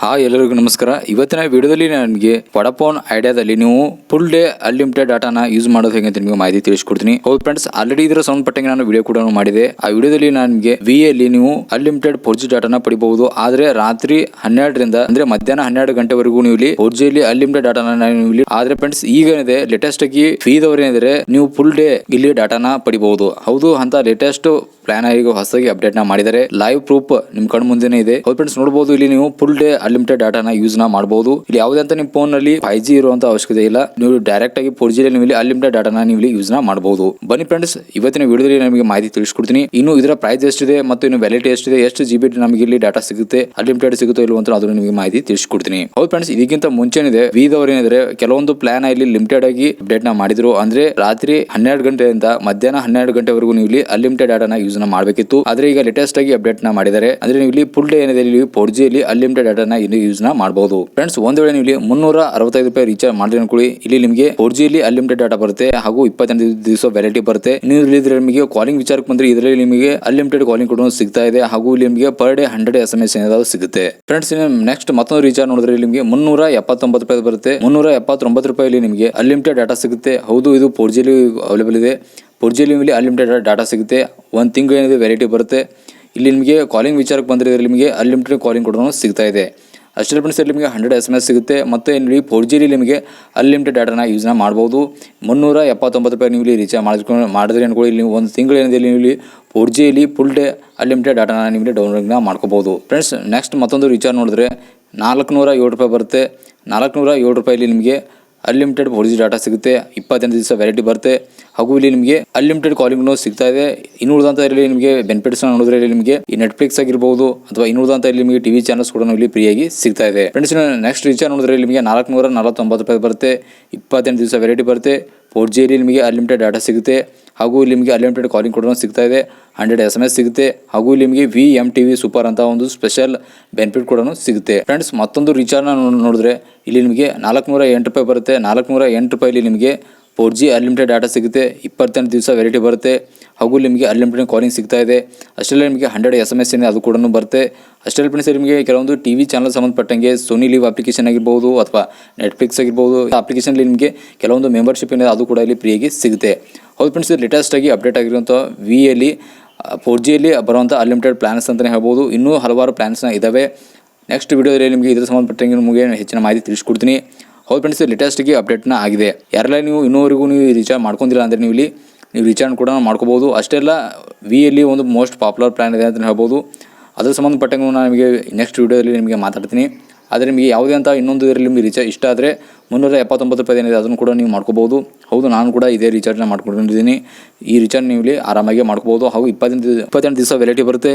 Hi ಎಲ್ಲರಿಗೂ ನಮಸ್ಕಾರ. ಇವತ್ತಿನ ವಿಡಿಯೋದಲ್ಲಿ ನನಗೆ ವಡಾಫೋನ್ ಐಡಿಯಾದಲ್ಲಿ ನೀವು ಫುಲ್ ಡೇ ಅನ್ಲಿಮಿಟೆಡ್ ಡಾಟಾನ ಯೂಸ್ ಮಾಡೋದು ಹೇಗೆ ಅಂತ ನಿಮಗೆ ಮಾಹಿತಿ ತಿಳಿಸ್ಕೊಡ್ತೀನಿ. ಹೌದು ಫ್ರೆಂಡ್ಸ್, ಆಲ್ರೆಡಿ ಇದರ ಸಂಬಂಧಪಟ್ಟಂಗೆ ನಾನು ವಿಡಿಯೋ ಕೂಡ ಮಾಡಿದೆ. ಆ ವಿಡಿಯೋದಲ್ಲಿ ನನಗೆ ವಿಯಲ್ಲಿ ನೀವು ಅನ್ಲಿಮಿಟೆಡ್ 4G ಡಾಟಾನ ಪಡಿಬಹುದು. ಆದ್ರೆ ರಾತ್ರಿ 12ರಿಂದ ಅಂದ್ರೆ ಮಧ್ಯಾಹ್ನ 12 ಗಂಟೆವರೆಗೂ ನೀವು ಇಲ್ಲಿ 4G ಅಲ್ಲಿ ಅನ್ಲಿಮಿಟೆಡ್ ಡಾಟಾನ ನೀವು ಇಲ್ಲಿ. ಆದ್ರೆ ಫ್ರೆಂಡ್ಸ್, ಈಗ ಏನಿದೆ ಲೇಟೆಸ್ಟ್ ಆಗಿ ಫೀದವರು ಏನಿದ್ರೆ ನೀವು ಫುಲ್ ಡೇ ಇಲ್ಲಿ ಡಾಟಾನ ಪಡಿಬಹುದು. ಹೌದು, ಅಂತ ಲೇಟೆಸ್ಟ್ ಪ್ಲಾನ್ ಆಗಿ ಹೊಸದಾಗಿ ಅಪ್ಡೇಟ್ ನ ಮಾಡಿದ್ದಾರೆ. ಲೈವ್ ಪ್ರೂಫ್ ನಿಮ್ ಕಣ್ಣು ಮುಂದೆನೆ ಇದೆ. ಹೌದು ಫ್ರೆಂಡ್ಸ್, ನೋಡಬಹುದು ಇಲ್ಲಿ ನೀವು ಫುಲ್ ಡೇ ಅನ್ಲಿಮಿಟೆಡ್ ಡಾಟಾನ ಯೂಸ್ ನ ಮಾಡಬಹುದು. ಇಲ್ಲಿ ಯಾವುದೇ ಅಂತ ನಿಮ್ಮ ಫೋನ್ ನಲ್ಲಿ 5G ಇರುವಂತ ಅವಶ್ಯಕತೆ ಇಲ್ಲ. ನೀವು ಡೈರೆಕ್ಟ್ ಆಗಿ 4G ನೀವು ಇಲ್ಲಿ ಅನ್ಲಿಮಿಟೆಡ್ ಡಾಟಾನ ನೀವು ಇಲ್ಲಿ ಯೂಸ್ ನ ಮಾಡಬಹುದು. ಬನ್ನಿ ಫ್ರೆಂಡ್ಸ್, ಇವತ್ತಿನ ವಿಡಿಯೋದಲ್ಲಿ ನಿಮಗೆ ಮಾಹಿತಿ ತಿಳಿಸ್ಕೊಡ್ತೀನಿ. ಇನ್ನು ಇದರ ಪ್ರೈಸ್ ಎಷ್ಟಿದೆ ಮತ್ತು ಇನ್ನು ವ್ಯಾಲಿಡಿಟಿ ಎಷ್ಟಿದೆ, ಎಷ್ಟು GB ನಮಗೆ ಇಲ್ಲಿ ಡಾಟಾ ಸಿಗುತ್ತೆ, ಅನ್ಲಿಮಿಟೆಡ್ ಸಿಗುತ್ತೋ ಇಲ್ವೋ ಅಂತ ಅದನ್ನು ನಿಮಗೆ ಮಾಹಿತಿ ತಿಳಿಸ್ಕೊಡ್ತೀನಿ. ಹೌದು ಫ್ರೆಂಡ್ಸ್, ಇದಕ್ಕಿಂತ ಮುಂಚೆನಿದೆ ವಿದವರು ಏನಿದ್ರೆ ಕೆಲವೊಂದು ಪ್ಲಾನ್ ಇಲ್ಲಿ ಲಿಮಿಟೆಡ್ ಆಗಿ ಅಪ್ಡೇಟ್ ನ ಮಾಡಿದ್ರು. ಅಂದ್ರೆ ರಾತ್ರಿ 12 ಗಂಟೆಯಿಂದ ಮಧ್ಯಾಹ್ನ 12 ಗಂಟೆವರೆಗೂ ನೀವು ಇಲ್ಲಿ ಅನ್ಲಿಮಿಟೆಡ್ ಡಾಟಾನ ಯೂಸ್ ನ ಮಾಡಬೇಕಿತ್ತು. ಆದ್ರೆ ಈಗ ಲೇಟೆಸ್ಟ್ ಆಗಿ ಅಪ್ಡೇಟ್ ನ ಮಾಡಿದ್ದಾರೆ. ಅಂದ್ರೆ ನೀವು ಇಲ್ಲಿ ಫುಲ್ ಡೇ ಏನಿದೆ ಇಲ್ಲಿ 4G ಅಲ್ಲಿ ಅನ್ಲಿಮಿಟೆಡ್ ಡಾಟಾನ ಇಲ್ಲಿ ಯೂಸ್ ನ ಮಾಡಬಹುದು. ಫ್ರೆಂಡ್ಸ್, ಒಂದ್ ವೇಳೆ ನೀವು ಇಲ್ಲಿ 365 ರೂಪಾಯಿ ರೀಚಾರ್ಜ್ ಮಾಡಿದ್ರೆ ಅನ್ಕೊಳ್ಳಿ, ಇಲ್ಲಿ ನಿಮಗೆ 4G ಅಲ್ಲಿ ಅನ್ಲಿಮಿಟೆಡ್ ಡಾಟಾ ಬರುತ್ತೆ ಹಾಗೂ 28 ದಿವಸ ವ್ಯಾಲಿಡಿಟಿ ಬರುತ್ತೆ. ಇನ್ನು ನಿಮಗೆ ಕಾಲಿಂಗ್ ವಿಚಾರಕ್ಕೆ ಬಂದ್ರೆ ಇದರಲ್ಲಿ ನಿಮಗೆ ಅನ್ಲಿಮಿಟೆಡ್ ಕಾಲಿಂಗ್ ಕೂಡ ಸಿಗ್ತಾ ಇದೆ ಹಾಗೂ ಇಲ್ಲಿ ನಿಮಗೆ ಪರ್ ಡೇ 100 SMS ಏನಾದ್ರು ಸಿಗುತ್ತೆ. ಫ್ರೆಂಡ್ಸ್, ನೆಕ್ಸ್ಟ್ ಮತ್ತೊಂದು ರೀಚಾರ್ಜ್ ನೋಡಿದ್ರೆ ನಿಮಗೆ 379 ರೂಪಾಯಿ ಬರುತ್ತೆ. 379 ರೂಪಾಯಿ ನಿಮಗೆ ಅನ್ಲಿಮಿಟೆಡ್ ಡಾಟಾ ಸಿಗುತ್ತೆ. ಹೌದು, ಇದು 4G ಅಲ್ಲಿ ಅವೈಲೇಬಲ್ ಇದೆ. 4G ಅಲ್ಲಿ ಅನ್ಲಿಮಿಟೆಡ್ ಡಾಟಾ ಸಿಗುತ್ತೆ. ಒಂದು ತಿಂಗಳು ಏನಿದೆ ವ್ಯಾಲಿಡಿಟಿ ಬರುತ್ತೆ. ಇಲ್ಲಿ ನಿಮಗೆ ಕಾಲಿಂಗ್ ವಿಚಾರಕ್ಕೆ ಬಂದರೆ ಇದರಲ್ಲಿ ನಿಮಗೆ ಅನ್ಲಿಮಿಟೆಡ್ ಕಾಲಿಂಗ್ ಕೂಡ ಸಿಗ್ತಾ ಇದೆ. ಅಷ್ಟೇ ಫ್ರೆಂಡ್ಸ್, ಇಲ್ಲಿ ನಿಮಗೆ 100 SMS ಸಿಗುತ್ತೆ. ಮತ್ತು ಇಲ್ಲಿ 4G ನಿಮಗೆ ಅನ್ಲಿಮಿಟೆಡ್ ಡಾಟಾನ ಯೂಸ್ ಮಾಡಬಹುದು. 379 ರೂಪಾಯಿ ನೀವು ಇಲ್ಲಿ ರೀಚಾರ್ಜ್ ಮಾಡಿದ್ರೆ ಅನ್ಕೊಳ್ಳಿ, ಇಲ್ಲಿ ಒಂದು ತಿಂಗಳು ಏನಿದೆ ನೀವು ಇಲ್ಲಿ 4G ಅಲ್ಲಿ ಫುಲ್ ಡೇ ಅನ್ಲಿಮಿಟೆಡ್ ಡಾಟಾನ ನೀವು ಡೌನ್ಲೋಡ್ ಮಾಡ್ಕೋಬಹುದು. ಫ್ರೆಂಡ್ಸ್, ನೆಕ್ಸ್ಟ್ ಮತ್ತೊಂದು ರೀಚಾರ್ಜ್ ನೋಡಿದ್ರೆ 407 ರೂಪಾಯಿ ಬರುತ್ತೆ. 407 ರೂಪಾಯಿಲಿ ನಿಮಗೆ ಅನ್ಲಿಮಿಟೆಡ್ 4G ಡಾಟಾ ಸಿಗುತ್ತೆ. 28 ದಿವಸ ವ್ಯಾಲಿಡಿಟಿ ಬರುತ್ತೆ ಹಾಗೂ ಇಲ್ಲಿ ನಿಮಗೆ ಅನ್ಲಿಮಿಟೆಡ್ ಕಾಲಿಂಗ್ ಸಿಗ್ತಾ ಇದೆ. ಇನ್ನು ಉಳಿದಂತ ಇಲ್ಲಿ ನಿಮಗೆ ಬೆನಿಫಿಟ್ಸ್ ನೋಡಿದ್ರೆ ಇಲ್ಲಿ ನಿಮಗೆ ಈ ನೆಟ್ಫ್ಲಿಕ್ಸ್ ಆಗಿರಬಹುದು ಅಥವಾ ಇನ್ನು ಉಳಿದಂತ ಇಲ್ಲಿ ನಿಮಗೆ ಟಿವಿ ಚಾನಲ್ಸ್ ಕೂಡ ಇಲ್ಲಿ ಫ್ರೀ ಆಗಿ ಸಿಗ್ತಾ ಇದೆ. ಫ್ರೆಂಡ್ಸ್, ನೆಕ್ಸ್ಟ್ ರೀಚಾರ್ಜ್ ನೋಡಿದ್ರೆ ನಿಮಗೆ 449 ರೂಪಾಯಿ ಬರುತ್ತೆ. 28 ದಿವಸ ವ್ಯಾಲಿಡಿಟಿ ಬರುತ್ತೆ. 4G ಅಲ್ಲಿ ನಿಮಗೆ ಅನ್ಲಿಮಿಟೆಡ್ ಡಾಟಾ ಸಿಗುತ್ತೆ ಹಾಗೂ ಇಲ್ಲಿ ನಿಮಗೆ ಅನ್ಲಿಮಿಟೆಡ್ ಕಾಲಿಂಗ್ ಕೂಡ ಸಿಗ್ತಾ ಇದೆ. 100 SMS ಸಿಗುತ್ತೆ ಹಾಗೂ ಇಲ್ಲಿ ನಿಮಗೆ VMTV ಸೂಪರ್ ಅಂತ ಒಂದು ಸ್ಪೆಷಲ್ ಬೆನಿಫಿಟ್ ಕೂಡ ಸಿಗುತ್ತೆ. ಫ್ರೆಂಡ್ಸ್, ಮತ್ತೊಂದು ರೀಚಾರ್ಜ್ ನೋಡಿದ್ರೆ ಇಲ್ಲಿ ನಿಮಗೆ 408 ರೂಪಾಯಿ ಬರುತ್ತೆ. 408 ರೂಪಾಯಿಲಿ ನಿಮಗೆ 4G ಅನ್ಲಿಮಿಟೆಡ್ ಡಾಟಾ ಸಿಗುತ್ತೆ. 28 ದಿವಸ ವ್ಯಾಲಿಡಿಟಿ ಬರುತ್ತೆ ಹಾಗೂ ನಿಮಗೆ ಅನ್ಲಿಮಿಟೆಡ್ ಕಾಲಿಂಗ್ ಸಿಗ್ತಾ ಇದೆ. ಅಷ್ಟೆಲ್ಲ ನಿಮಗೆ 100 SMS ಏನಿದೆ ಅದು ಕೂಡ ಬರುತ್ತೆ. ಅಷ್ಟೆಲ್ಲ ಫ್ರೆಂಡ್ಸ್, ನಿಮಗೆ ಕೆಲವೊಂದು ಟಿವಿ ಚಾನಲ್ ಸಂಬಂಧಪಟ್ಟಂಗೆ ಸೋನಿ ಲಿವ್ ಅಪ್ಲಿಕೇಶನ್ ಆಗಿರ್ಬೋದು ಅಥವಾ ನೆಟ್ಫ್ಲಿಕ್ಸ್ ಆಗಿರ್ಬೋದು, ಅಪ್ಲಿಕೇಶನ್ಲಿ ನಿಮಗೆ ಕೆಲವೊಂದು ಮೆಂಬರ್ಶಿಪ್ ಏನಿದೆ ಅದು ಕೂಡ ಇಲ್ಲಿ ಫ್ರೀಯಾಗಿ ಸಿಗುತ್ತೆ. ಹೌದು ಫ್ರೆಂಡ್ಸ್, ಲೇಟೆಸ್ಟ್ ಆಗಿ ಅಪ್ಡೇಟ್ ಆಗಿರುವಂಥ ವಿಯಲ್ಲಿ 4G ಅಲ್ಲಿ ಬರುವಂಥ ಅನ್ಲಿಮಿಟೆಡ್ ಪ್ಲಾನ್ಸ್ ಅಂತಲೇ ಹೇಳ್ಬೋದು. ಇನ್ನೂ ಹಲವಾರು ಪ್ಲಾನ್ಸ್ನ ಇದ್ದಾವೆ. ನೆಕ್ಸ್ಟ್ ವಿಡಿಯೋದಲ್ಲಿ ನಿಮಗೆ ಇದರ ಸಂಬಂಧಪಟ್ಟಂಗೆ ನಿಮಗೆ ಹೆಚ್ಚಿನ ಮಾಹಿತಿ ತಿಳಿಸ್ಕೊಡ್ತೀನಿ. ಹೌದು ಫ್ರೆಂಡ್ಸ್, ಲೇಟೆಸ್ಟ್ಗೆ ಅಪ್ಡೇಟ್ನ ಆಗಿದೆ. ಯಾರೆಲ್ಲ ನೀವು ಇನ್ನೂವರೆಗೂ ನೀವು ರೀಚಾರ್ಜ್ ಮಾಡ್ಕೊಂಡಿಲ್ಲ ಅಂದರೆ ನೀವು ಇಲ್ಲಿ ನೀವು ರೀಚಾರ್ಜ್ ಕೂಡ ಮಾಡ್ಕೋಬೋದು. ಅಷ್ಟೆಲ್ಲ ವಿಯಲ್ಲಿ ಒಂದು ಮೋಸ್ಟ್ ಪಾಪ್ಯುಲರ್ ಪ್ಲಾನ್ ಇದೆ ಅಂತ ಹೇಳ್ಬೋದು. ಅದರ ಸಂಬಂಧಪಟ್ಟಂಗೆ ನಾನು ನಿಮಗೆ ನೆಕ್ಸ್ಟ್ ವಿಡಿಯೋದಲ್ಲಿ ನಿಮಗೆ ಮಾತಾಡ್ತೀನಿ. ಆದರೆ ನಿಮಗೆ ಯಾವುದೇ ಅಂತ ಇನ್ನೊಂದು ಇದರಲ್ಲಿ ನಿಮಗೆ ರೀಚಾರ್ಜ್ ಇಷ್ಟ ಆದರೆ 379 ರೂಪಾಯಿ ಏನಿದೆ ಅದನ್ನು ಕೂಡ ನೀವು ಮಾಡ್ಕೋಬೋದು. ಹೌದು, ನಾನು ಕೂಡ ಇದೇ ರೀಚಾರ್ಜ್ನ ಮಾಡ್ಕೊಂಡಿದ್ದೀನಿ. ಈ ರೀಚಾರ್ಜ್ ನೀವು ಇಲ್ಲಿ ಆರಾಮಾಗಿ ಮಾಡ್ಕೋಬೋದು ಹಾಗೂ 28 ದಿವಸ ವ್ಯಾಲಿಡಿಟಿ ಬರುತ್ತೆ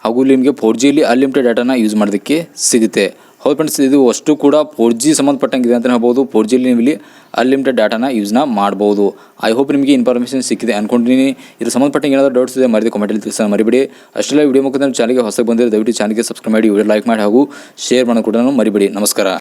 ಹಾಗೂ ಇಲ್ಲಿ ನಿಮಗೆ 4G ಅಲ್ಲಿ ಅನ್ಲಿಮಿಟೆಡ್ ಡಾಟಾನ ಯೂಸ್ ಮಾಡೋದಕ್ಕೆ ಸಿಗುತ್ತೆ. ಹೌದು ಫ್ರೆಂಡ್ಸ್, ಇದು ಅಷ್ಟು ಕೂಡ 4G ಸಂಬಂಧಪಟ್ಟಂಗಿದೆ ಅಂತ ಹೇಳ್ಬೋದು. 4G ಅಲ್ಲಿ ನೀವು ಇಲ್ಲಿ ಅನ್ಲಿಮಿಟೆಡ್ ಡಾಟಾನ ಯೂಸ್ನ ಮಾಡ್ಬೋದು. ಐ ಹೋಪ್ ನಿಮಗೆ ಇನ್ಫಾರ್ಮೇಷನ್ ಸಿಕ್ಕಿದೆ ಅನ್ಕೊಂಡಿದ್ದೀನಿ. ಇದ್ರ ಸಂಬಂಧಪಟ್ಟಂಗೆ ಏನಾದರೂ ಡೌಟ್ಸ್ ಇದೆ ಮರಿದು ಕಮೆಂಟಲ್ಲಿ ತಿಳಿಸೋಣ ಮರಿಬೇಡಿ. ಅಷ್ಟೆಲ್ಲ ವಿಡಿಯೋ ಮುಖಾಂತರ ಚಾನಲ್ಗೆ ಹೊಸದಾಗಿ ಬಂದರೆ ದಯವಿಟ್ಟು ಚಾನಲ್ಗೆ ಸಬ್ಸ್ಕ್ರೈಬ್ ಮಾಡಿ, ವಿಡಿಯೋ ಲೈಕ್ ಮಾಡಿ ಹಾಗೂ ಶೇರ್ ಮಾಡೋದು ಕೂಡ ಮರಿಬೇಡಿ. ನಮಸ್ಕಾರ.